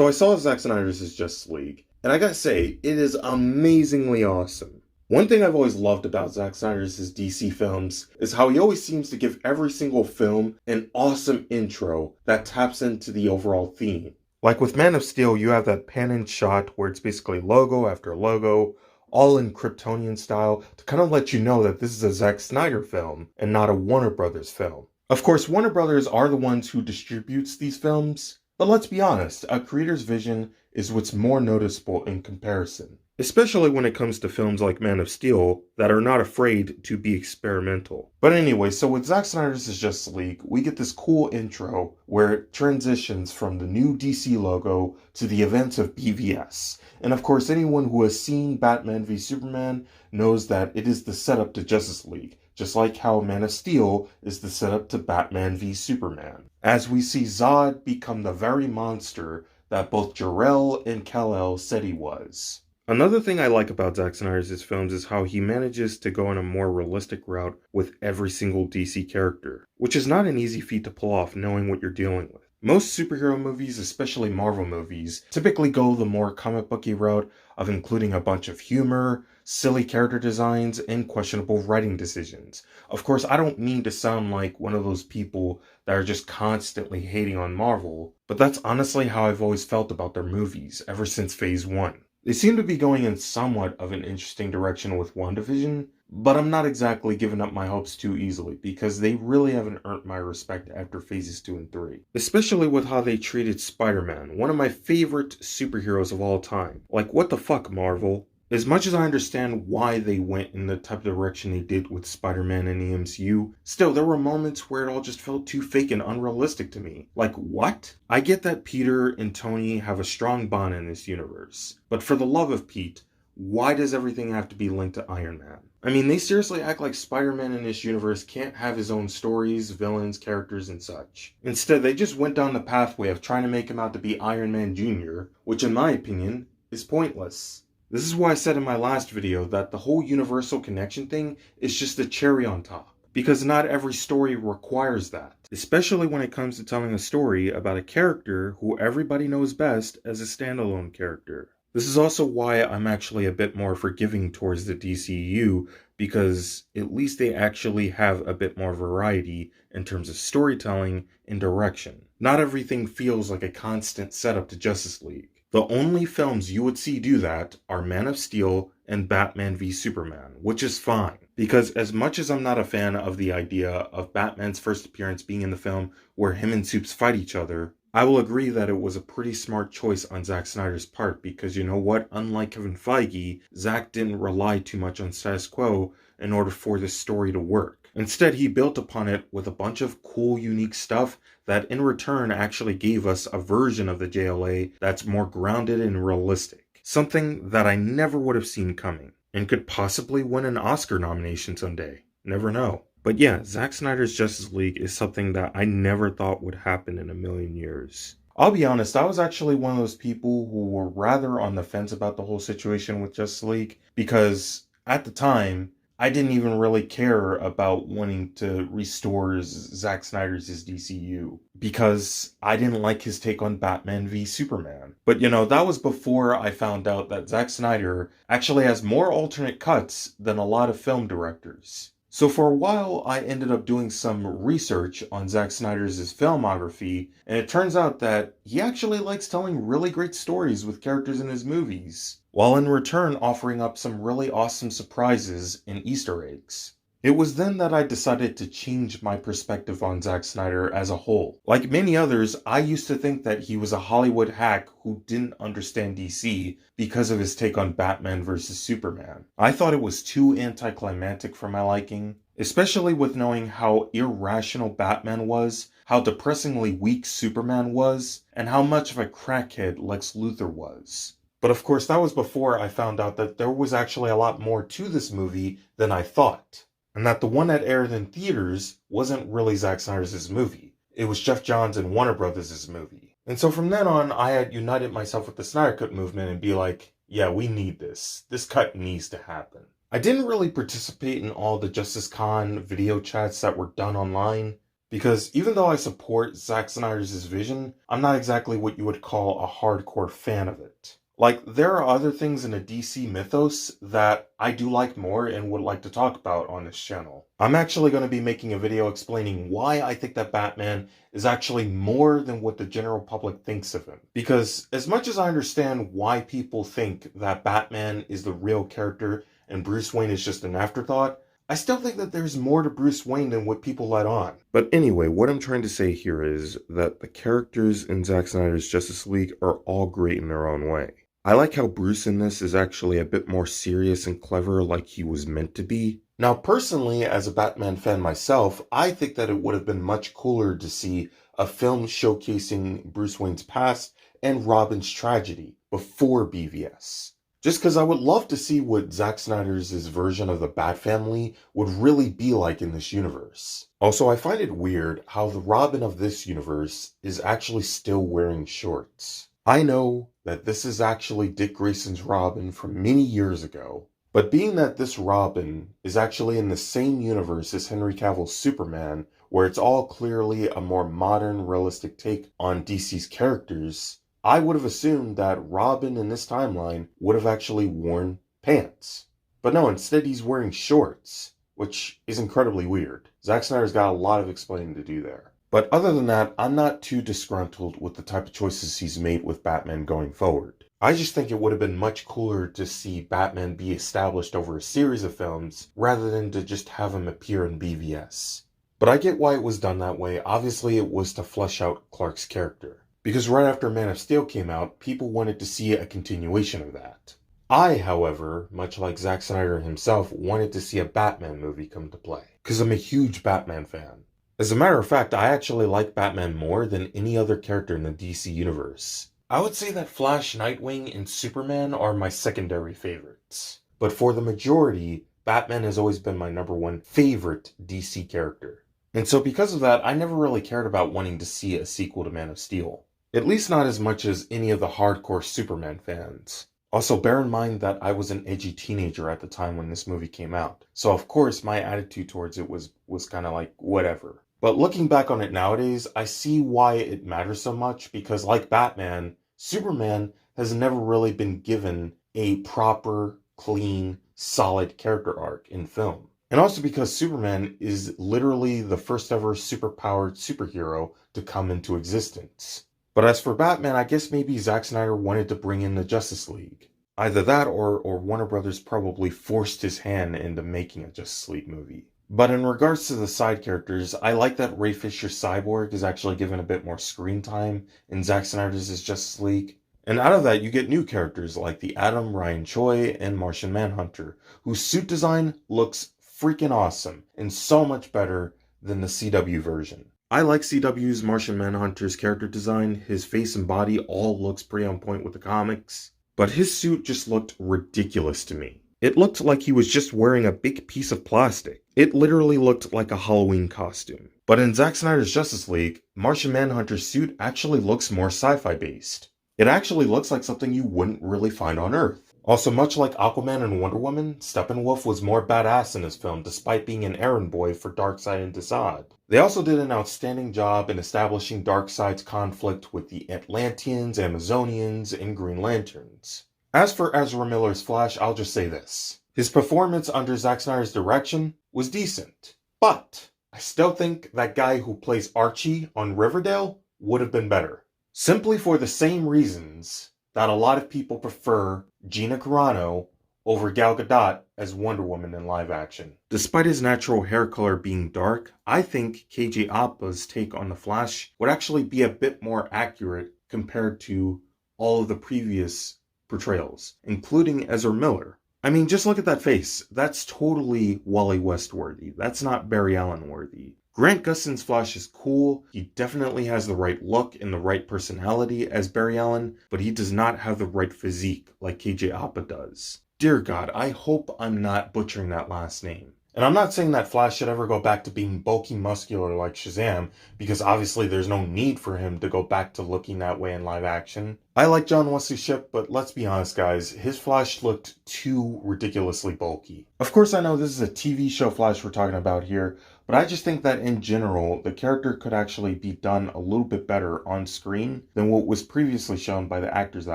So I saw Zack Snyder's Justice League, and I gotta say, it is amazingly awesome. One thing I've always loved about Zack Snyder's DC films is how he always seems to give every single film an awesome intro that taps into the overall theme. Like with Man of Steel, you have that pan-in shot where it's basically logo after logo, all in Kryptonian style, to kind of let you know that this is a Zack Snyder film and not a Warner Brothers film. Of course, Warner Brothers are the ones who distributes these films, but let's be honest, a creator's vision is what's more noticeable in comparison. Especially when it comes to films like Man of Steel that are not afraid to be experimental. But anyway, so with Zack Snyder's Justice League, we get this cool intro where it transitions from the new DC logo to the events of BVS. And of course, anyone who has seen Batman v Superman knows that it is the setup to Justice League, just like how Man of Steel is the setup to Batman v Superman. As we see Zod become the very monster that both Jor-El and Kal-El said he was. Another thing I like about Zack Snyder's films is how he manages to go on a more realistic route with every single DC character, which is not an easy feat to pull off knowing what you're dealing with. Most superhero movies, especially Marvel movies, typically go the more comic booky route of including a bunch of humor, silly character designs, and questionable writing decisions. Of course, I don't mean to sound like one of those people that are just constantly hating on Marvel, but that's honestly how I've always felt about their movies ever since Phase 1. They seem to be going in somewhat of an interesting direction with WandaVision, but I'm not exactly giving up my hopes too easily because they really haven't earned my respect after phases 2 and 3. Especially with how they treated Spider-Man, one of my favorite superheroes of all time. Like, what the fuck, Marvel? As much as I understand why they went in the type of direction they did with Spider-Man and the MCU, still there were moments where it all just felt too fake and unrealistic to me. Like, what? I get that Peter and Tony have a strong bond in this universe, but for the love of Pete, why does everything have to be linked to Iron Man? I mean, they seriously act like Spider-Man in this universe can't have his own stories, villains, characters, and such. Instead, they just went down the pathway of trying to make him out to be Iron Man Jr., which in my opinion is pointless. This is why I said in my last video that the whole universal connection thing is just a cherry on top. Because not every story requires that. Especially when it comes to telling a story about a character who everybody knows best as a standalone character. This is also why I'm actually a bit more forgiving towards the DCU, because at least they actually have a bit more variety in terms of storytelling and direction. Not everything feels like a constant setup to Justice League. The only films you would see do that are Man of Steel and Batman v Superman, which is fine. Because as much as I'm not a fan of the idea of Batman's first appearance being in the film where him and Supes fight each other, I will agree that it was a pretty smart choice on Zack Snyder's part because you know what? Unlike Kevin Feige, Zack didn't rely too much on status quo in order for this story to work. Instead, he built upon it with a bunch of cool, unique stuff that in return actually gave us a version of the JLA that's more grounded and realistic. Something that I never would have seen coming, and could possibly win an Oscar nomination someday. Never know. But yeah, Zack Snyder's Justice League is something that I never thought would happen in a million years. I'll be honest, I was actually one of those people who were rather on the fence about the whole situation with Justice League, because at the time, I didn't even really care about wanting to restore Zack Snyder's DCU because I didn't like his take on Batman v Superman. But you know, that was before I found out that Zack Snyder actually has more alternate cuts than a lot of film directors. So for a while, I ended up doing some research on Zack Snyder's filmography, and it turns out that he actually likes telling really great stories with characters in his movies, while in return offering up some really awesome surprises and Easter eggs. It was then that I decided to change my perspective on Zack Snyder as a whole. Like many others, I used to think that he was a Hollywood hack who didn't understand DC because of his take on Batman vs. Superman. I thought it was too anticlimactic for my liking, especially with knowing how irrational Batman was, how depressingly weak Superman was, and how much of a crackhead Lex Luthor was. But of course, that was before I found out that there was actually a lot more to this movie than I thought. And that the one that aired in theaters wasn't really Zack Snyder's movie. It was Jeff Johns and Warner Brothers' movie. And so from then on, I had united myself with the Snyder Cut movement and be like, yeah, we need this. This cut needs to happen. I didn't really participate in all the Justice Con video chats that were done online, Because even though I support Zack Snyder's vision, I'm not exactly what you would call a hardcore fan of it. Like, there are other things in the DC mythos that I do like more and would like to talk about on this channel. I'm actually going to be making a video explaining why I think that Batman is actually more than what the general public thinks of him. Because as much as I understand why people think that Batman is the real character and Bruce Wayne is just an afterthought, I still think that there's more to Bruce Wayne than what people let on. But anyway, what I'm trying to say here is that the characters in Zack Snyder's Justice League are all great in their own way. I like how Bruce in this is actually a bit more serious and clever like he was meant to be. Now, personally, as a Batman fan myself, I think that it would have been much cooler to see a film showcasing Bruce Wayne's past and Robin's tragedy before BVS. Just because I would love to see what Zack Snyder's version of the Bat family would really be like in this universe. Also, I find it weird how the Robin of this universe is actually still wearing shorts. I know that this is actually Dick Grayson's Robin from many years ago, but being that this Robin is actually in the same universe as Henry Cavill's Superman, where it's all clearly a more modern, realistic take on DC's characters, I would have assumed that Robin in this timeline would have actually worn pants. But no, instead he's wearing shorts, which is incredibly weird. Zack Snyder's got a lot of explaining to do there. But other than that, I'm not too disgruntled with the type of choices he's made with Batman going forward. I just think it would have been much cooler to see Batman be established over a series of films rather than to just have him appear in BVS. But I get why it was done that way. Obviously, it was to flesh out Clark's character. Because right after Man of Steel came out, people wanted to see a continuation of that. I, however, much like Zack Snyder himself, wanted to see a Batman movie come to play. Because I'm a huge Batman fan. As a matter of fact, I actually like Batman more than any other character in the DC universe. I would say that Flash, Nightwing, and Superman are my secondary favorites. But for the majority, Batman has always been my number one favorite DC character. And so because of that, I never really cared about wanting to see a sequel to Man of Steel. At least not as much as any of the hardcore Superman fans. Also, bear in mind that I was an edgy teenager at the time when this movie came out. So of course, my attitude towards it was kind of like, whatever. But looking back on it nowadays, I see why it matters so much because like Batman, Superman has never really been given a proper, clean, solid character arc in film. And also because Superman is literally the first ever superpowered superhero to come into existence. But as for Batman, I guess maybe Zack Snyder wanted to bring in the Justice League. Either that or Warner Brothers probably forced his hand into making a Justice League movie. But in regards to the side characters, I like that Ray Fisher's Cyborg is actually given a bit more screen time in Zack Snyder's Justice League. And out of that, you get new characters like the Atom, Ryan Choi, and Martian Manhunter, whose suit design looks freaking awesome and so much better than the CW version. I like CW's Martian Manhunter's character design. His face and body all looks pretty on point with the comics. But his suit just looked ridiculous to me. It looked like he was just wearing a big piece of plastic. It literally looked like a Halloween costume. But in Zack Snyder's Justice League, Martian Manhunter's suit actually looks more sci-fi based. It actually looks like something you wouldn't really find on Earth. Also, much like Aquaman and Wonder Woman, Steppenwolf was more badass in this film despite being an errand boy for Darkseid and Desaad. They also did an outstanding job in establishing Darkseid's conflict with the Atlanteans, Amazonians, and Green Lanterns. As for Ezra Miller's Flash, I'll just say this. His performance under Zack Snyder's direction was decent. But I still think that guy who plays Archie on Riverdale would have been better. Simply for the same reasons that a lot of people prefer Gina Carano over Gal Gadot as Wonder Woman in live action. Despite his natural hair color being dark, I think KJ Appa's take on the Flash would actually be a bit more accurate compared to all of the previous portrayals, including Ezra Miller. I mean, just look at that face. That's totally Wally West worthy. That's not Barry Allen worthy. Grant Gustin's Flash is cool. He definitely has the right look and the right personality as Barry Allen, but he does not have the right physique like KJ Apa does. Dear God, I hope I'm not butchering that last name. And I'm not saying that Flash should ever go back to being bulky muscular like Shazam, because obviously there's no need for him to go back to looking that way in live action. I like John Wesley Shipp, but let's be honest guys, his Flash looked too ridiculously bulky. Of course I know this is a TV show Flash we're talking about here, but I just think that in general, the character could actually be done a little bit better on screen than what was previously shown by the actors that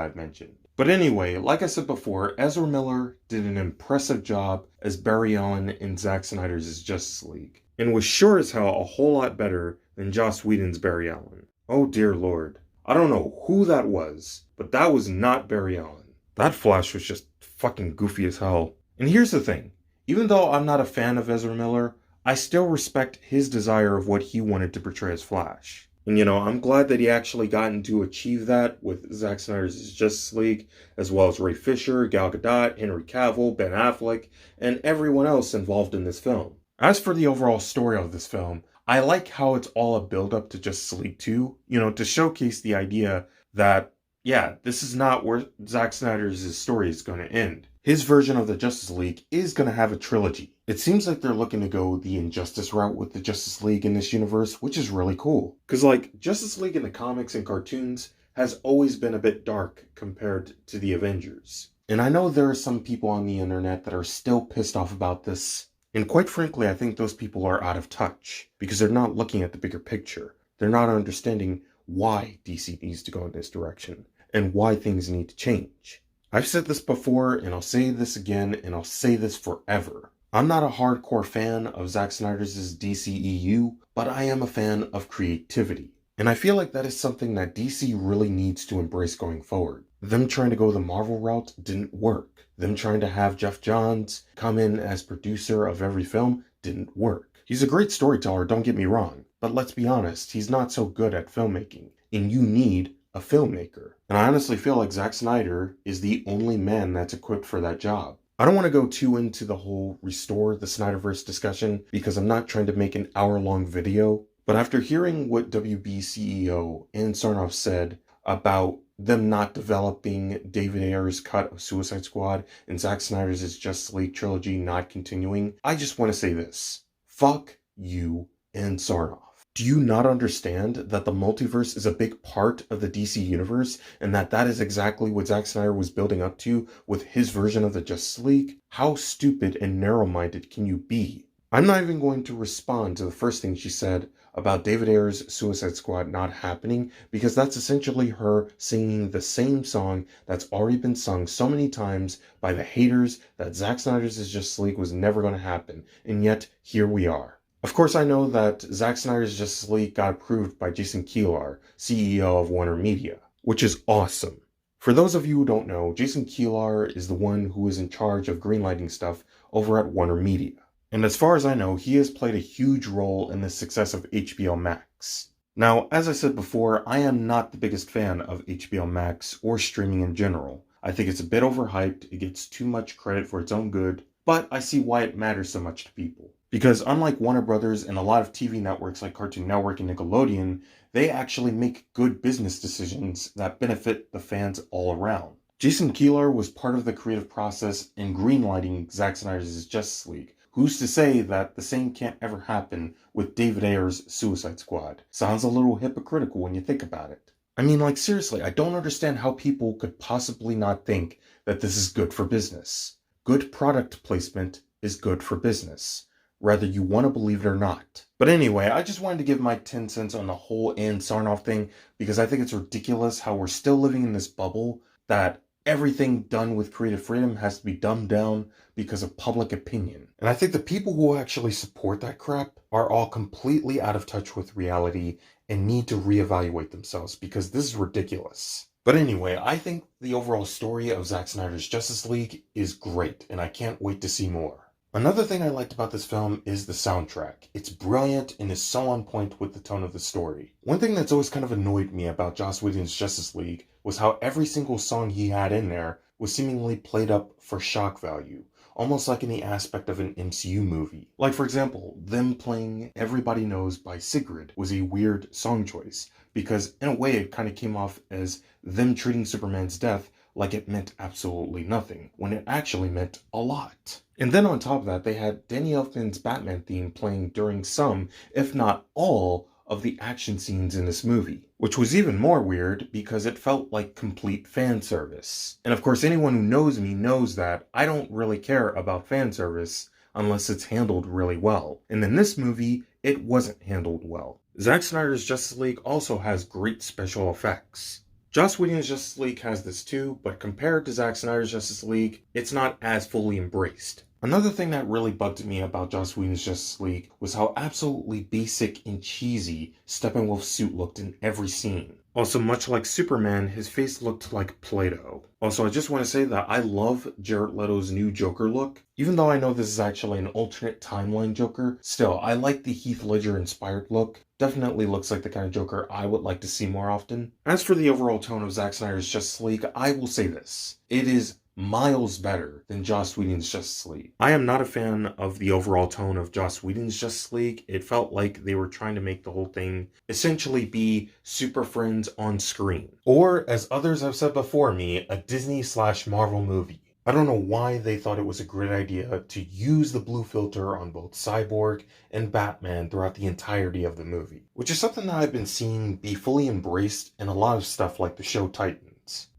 I've mentioned. But anyway, like I said before, Ezra Miller did an impressive job as Barry Allen in Zack Snyder's Justice League, and was sure as hell a whole lot better than Joss Whedon's Barry Allen. Oh dear lord. I don't know who that was, but that was not Barry Allen. That Flash was just fucking goofy as hell. And here's the thing, even though I'm not a fan of Ezra Miller, I still respect his desire of what he wanted to portray as Flash. And I'm glad that he actually gotten to achieve that with Zack Snyder's Justice League, as well as Ray Fisher, Gal Gadot, Henry Cavill, Ben Affleck, and everyone else involved in this film. As for the overall story of this film, I like how it's all a build-up to Justice League 2, to showcase the idea that, yeah, this is not where Zack Snyder's story is going to end. His version of the Justice League is going to have a trilogy. It seems like they're looking to go the Injustice route with the Justice League in this universe, which is really cool. Because, Justice League in the comics and cartoons has always been a bit dark compared to the Avengers. And I know there are some people on the internet that are still pissed off about this. And quite frankly, I think those people are out of touch because they're not looking at the bigger picture. They're not understanding why DC needs to go in this direction and why things need to change. I've said this before, and I'll say this again, and I'll say this forever. I'm not a hardcore fan of Zack Snyder's DCEU, but I am a fan of creativity. And I feel like that is something that DC really needs to embrace going forward. Them trying to go the Marvel route didn't work. Them trying to have Jeff Johns come in as producer of every film didn't work. He's a great storyteller, don't get me wrong, but let's be honest, he's not so good at filmmaking, and you need a filmmaker. And I honestly feel like Zack Snyder is the only man that's equipped for that job. I don't want to go too into the whole restore the Snyderverse discussion because I'm not trying to make an hour-long video, but after hearing what WB CEO Ann Sarnoff said about them not developing David Ayer's cut of Suicide Squad and Zack Snyder's Justice League trilogy not continuing, I just want to say this. Fuck you, Ann Sarnoff. Do you not understand that the multiverse is a big part of the DC universe and that is exactly what Zack Snyder was building up to with his version of the Justice League? How stupid and narrow-minded can you be? I'm not even going to respond to the first thing she said about David Ayer's Suicide Squad not happening because that's essentially her singing the same song that's already been sung so many times by the haters that Zack Snyder's Justice League was never going to happen, and yet here we are. Of course, I know that Zack Snyder's Justice League got approved by Jason Kilar, CEO of Warner Media, which is awesome. For those of you who don't know, Jason Kilar is the one who is in charge of greenlighting stuff over at Warner Media. And as far as I know, he has played a huge role in the success of HBO Max. Now, as I said before, I am not the biggest fan of HBO Max or streaming in general. I think it's a bit overhyped, it gets too much credit for its own good, but I see why it matters so much to people. Because unlike Warner Brothers and a lot of TV networks like Cartoon Network and Nickelodeon, they actually make good business decisions that benefit the fans all around. Jason Kilar was part of the creative process in greenlighting Zack Snyder's Justice League. Who's to say that the same can't ever happen with David Ayer's Suicide Squad? Sounds a little hypocritical when you think about it. I mean, seriously, I don't understand how people could possibly not think that this is good for business. Good product placement is good for business, whether you want to believe it or not. But anyway, I just wanted to give my 10 cents on the whole Ann Sarnoff thing because I think it's ridiculous how we're still living in this bubble that everything done with creative freedom has to be dumbed down because of public opinion. And I think the people who actually support that crap are all completely out of touch with reality and need to reevaluate themselves because this is ridiculous. But anyway, I think the overall story of Zack Snyder's Justice League is great, and I can't wait to see more. Another thing I liked about this film is the soundtrack. It's brilliant and is so on point with the tone of the story. One thing that's always kind of annoyed me about Joss Whedon's Justice League was how every single song he had in there was seemingly played up for shock value, almost like in the aspect of an MCU movie. Like for example, them playing Everybody Knows by Sigrid was a weird song choice, because in a way it kind of came off as them treating Superman's death like it meant absolutely nothing, when it actually meant a lot. And then on top of that, they had Danny Elfman's Batman theme playing during some, if not all, of the action scenes in this movie, which was even more weird because it felt like complete fan service. And of course, anyone who knows me knows that I don't really care about fan service unless it's handled really well. And in this movie, it wasn't handled well. Zack Snyder's Justice League also has great special effects. Joss Whedon's Justice League has this too, but compared to Zack Snyder's Justice League, it's not as fully embraced. Another thing that really bugged me about Joss Whedon's Justice League was how absolutely basic and cheesy Steppenwolf's suit looked in every scene. Also, much like Superman, his face looked like Play-Doh. Also, I just want to say that I love Jared Leto's new Joker look. Even though I know this is actually an alternate timeline Joker, still, I like the Heath Ledger-inspired look. Definitely looks like the kind of Joker I would like to see more often. As for the overall tone of Zack Snyder's Justice League, I will say this. It is miles better than Joss Whedon's Justice League. I am not a fan of the overall tone of Joss Whedon's Justice League. It felt like they were trying to make the whole thing essentially be Super Friends on screen. Or, as others have said before me, a Disney/Marvel movie. I don't know why they thought it was a great idea to use the blue filter on both Cyborg and Batman throughout the entirety of the movie, which is something that I've been seeing be fully embraced in a lot of stuff like the show Titans.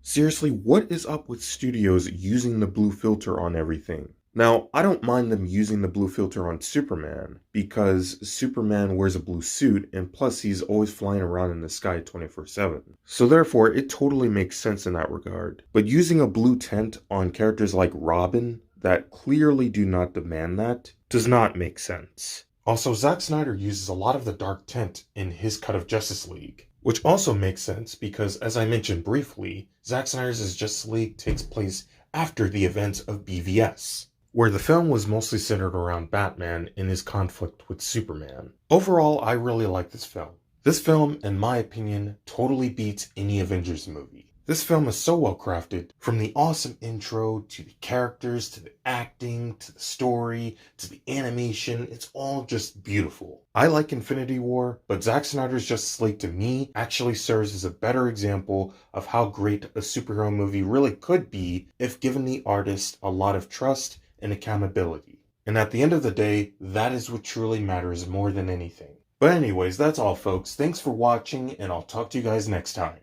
Seriously, what is up with studios using the blue filter on everything? Now, I don't mind them using the blue filter on Superman, because Superman wears a blue suit, and plus he's always flying around in the sky 24/7. So therefore, it totally makes sense in that regard. But using a blue tint on characters like Robin, that clearly do not demand that, does not make sense. Also, Zack Snyder uses a lot of the dark tint in his cut of Justice League, which also makes sense because, as I mentioned briefly, Zack Snyder's Justice League takes place after the events of BVS, where the film was mostly centered around Batman in his conflict with Superman. Overall, I really like this film. This film, in my opinion, totally beats any Avengers movie. This film is so well crafted, from the awesome intro, to the characters, to the acting, to the story, to the animation, it's all just beautiful. I like Infinity War, but Zack Snyder's Justice League to me actually serves as a better example of how great a superhero movie really could be if given the artist a lot of trust and accountability. And at the end of the day, that is what truly matters more than anything. But anyways, that's all folks. Thanks for watching, and I'll talk to you guys next time.